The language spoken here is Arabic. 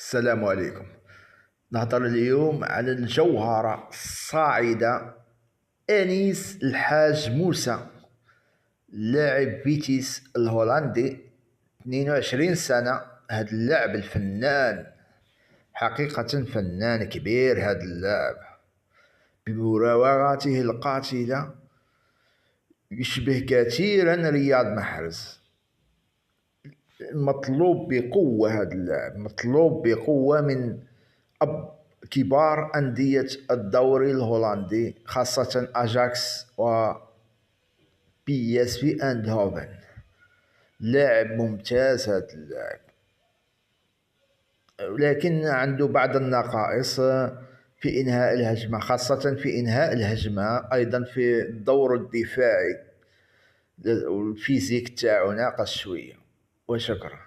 السلام عليكم. نهضر اليوم على الجوهرة الصاعدة أنيس الحاج موسى، لاعب بيتيس الهولندي، 22 سنة. هاد اللاعب الفنان، حقيقة فنان كبير هاد اللاعب، بمراوغاته القاتلة يشبه كثيرا رياض محرز. مطلوب بقوة، هاد اللاعب مطلوب بقوة من كبار أندية الدوري الهولندي، خاصة أجاكس و بي اس في اندهوفن. لاعب ممتاز هذا اللاعب، ولكن عنده بعض النقائص في إنهاء الهجمة، خاصة في إنهاء الهجمة، أيضا في الدور الدفاعي، والفيزيك تاعو ناقص شوية. وشكرا.